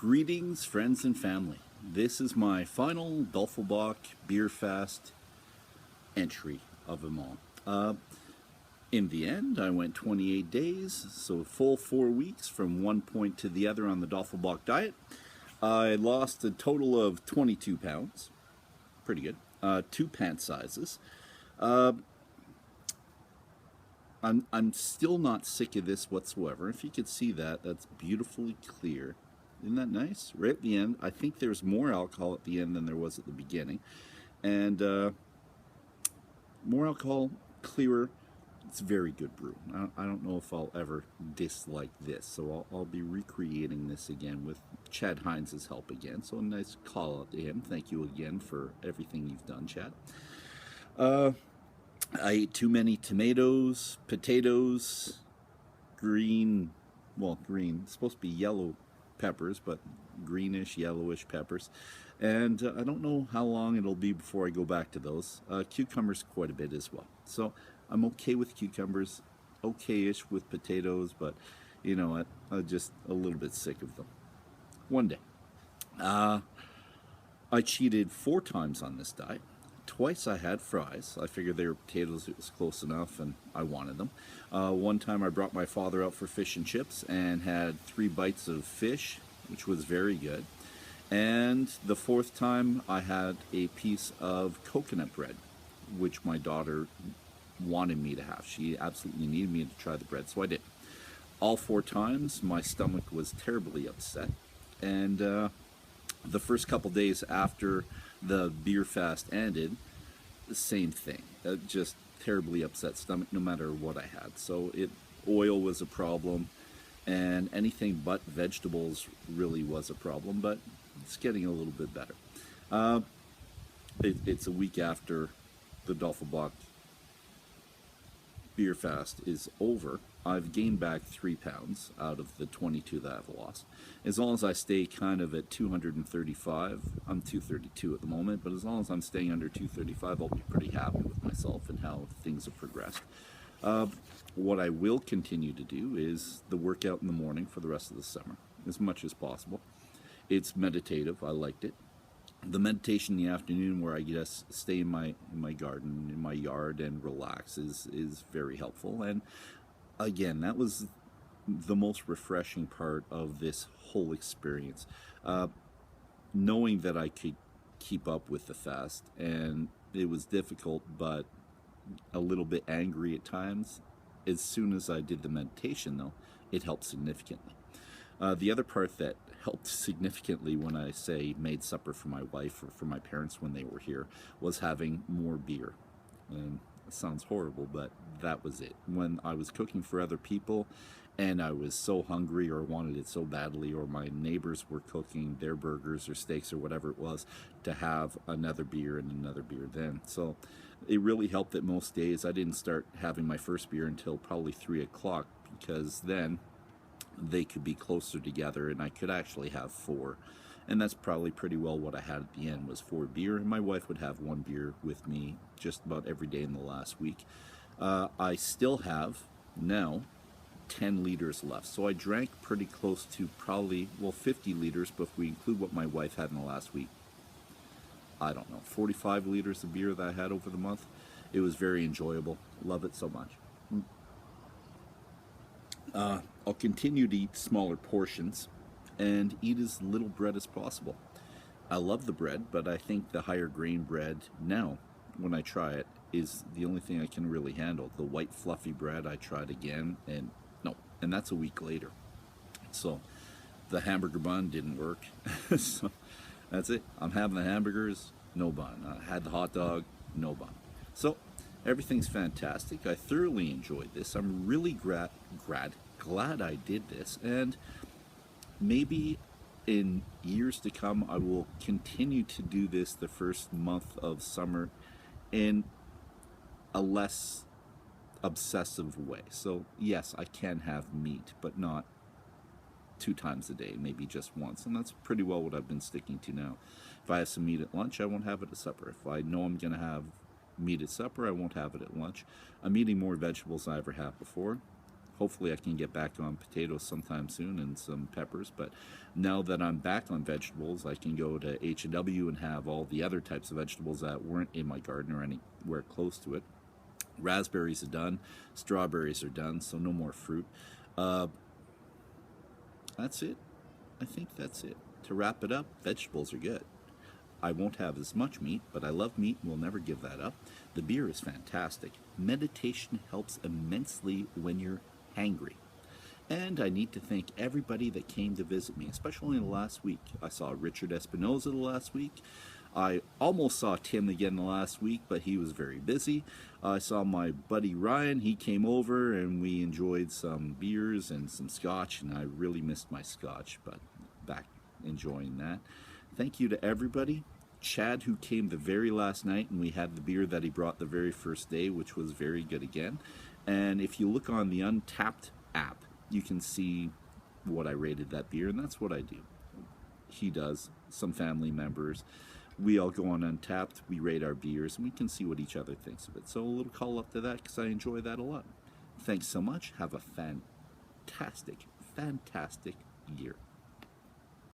Greetings, friends and family. This is my final Duffelbach Beer Fast entry of them all. In the end, I went 28 days, so a full 4 weeks from one point to the other on the Duffelbach diet. I lost a total of 22 pounds. Pretty good. 2 pant sizes. I'm still not sick of this whatsoever. If you could see that, that's beautifully clear. Isn't that nice? Right at the end, I think there's more alcohol at the end than there was at the beginning. And more alcohol, clearer. It's very good brew. I don't know if I'll ever dislike this, so I'll be recreating this again with Chad Hines' help again. So a nice call out to him. Thank you again for everything you've done, Chad. I ate too many tomatoes, potatoes, green, it's supposed to be yellow peppers, but greenish, yellowish peppers. And I don't know how long it'll be before I go back to those. Cucumbers quite a bit as well. So I'm okay with cucumbers, okay-ish with potatoes, but you know what, I'm just a little bit sick of them. One day. I cheated 4 times on this diet. Twice I had fries. I figured they were potatoes, it was close enough, and I wanted them. One time I brought my father out for fish and chips and had 3 bites of fish, which was very good. And the 4th time I had a piece of coconut bread, which my daughter wanted me to have. She absolutely needed me to try the bread, so I did. All 4 times my stomach was terribly upset. And the first couple days after the beer fast ended, the same thing. Just terribly upset stomach no matter what I had. So oil was a problem, and anything but vegetables really was a problem, but it's getting a little bit better. It's a week after the Duffelbach beer fast is over. I've gained back 3 pounds out of the 22 that I've lost. As long as I stay kind of at 235, I'm 232 at the moment, but as long as I'm staying under 235, I'll be pretty happy with myself and how things have progressed. What I will continue to do is the workout in the morning for the rest of the summer, as much as possible. It's meditative. I liked it. The meditation in the afternoon, where I just stay in my garden, in my yard, and relax, is very helpful. And again, that was the most refreshing part of this whole experience. Knowing that I could keep up with the fast, and it was difficult, but a little bit angry at times. As soon as I did the meditation, though, it helped significantly. The other part that helped significantly when I say made supper for my wife or for my parents when they were here was having more beer. And it sounds horrible, but that was it. When I was cooking for other people and I was so hungry or wanted it so badly, or my neighbors were cooking their burgers or steaks or whatever it was, to have another beer and another beer then. So it really helped that most days I didn't start having my first beer until probably 3 o'clock, because then they could be closer together and I could actually have 4. And that's probably pretty well what I had at the end, was 4 beer. And my wife would have 1 beer with me just about every day in the last week. I still have now 10 liters left. So I drank pretty close to probably, 50 liters, but if we include what my wife had in the last week, I don't know, 45 liters of beer that I had over the month. It was very enjoyable. Love it so much. I'll continue to eat smaller portions and eat as little bread as possible. I love the bread, but I think the higher grain bread now, when I try it, is the only thing I can really handle. The white fluffy bread, I tried again, and no, and that's a week later. So the hamburger bun didn't work. So that's it. I'm having the hamburgers, no bun. I had the hot dog, no bun. So everything's fantastic. I thoroughly enjoyed this. I'm really glad I did this, and maybe in years to come I will continue to do this the first month of summer in a less obsessive way. So yes, I can have meat, but not 2 times a day, maybe just once, and that's pretty well what I've been sticking to now. If I have some meat at lunch, I won't have it at supper. If I know I'm going to have meat at supper, I won't have it at lunch. I'm eating more vegetables than I ever have before. hopefully I can get back on potatoes sometime soon and some peppers. But now that I'm back on vegetables, I can go to H&W and have all the other types of vegetables that weren't in my garden or anywhere close to it. Raspberries are done, strawberries are done, so no more fruit. Uh, that's it. I think that's it. To wrap it up, vegetables are good. I won't have as much meat, but I love meat and will never give that up. The beer is fantastic. Meditation helps immensely when you're hangry. And I need to thank everybody that came to visit me, especially in the last week. I saw Richard Espinoza the last week. I almost saw Tim again the last week, but he was very busy. I saw my buddy Ryan. He came over and we enjoyed some beers and some scotch, and I really missed my scotch, but back enjoying that. Thank you to everybody. Chad, who came the very last night, and we had the beer that he brought the very first day, which was very good again. And if you look on the Untapped app, you can see what I rated that beer, and that's what I do. He does, some family members. We all go on Untapped, we rate our beers, and we can see what each other thinks of it. So a little call up to that because I enjoy that a lot. Thanks so much. Have a fantastic, fantastic year.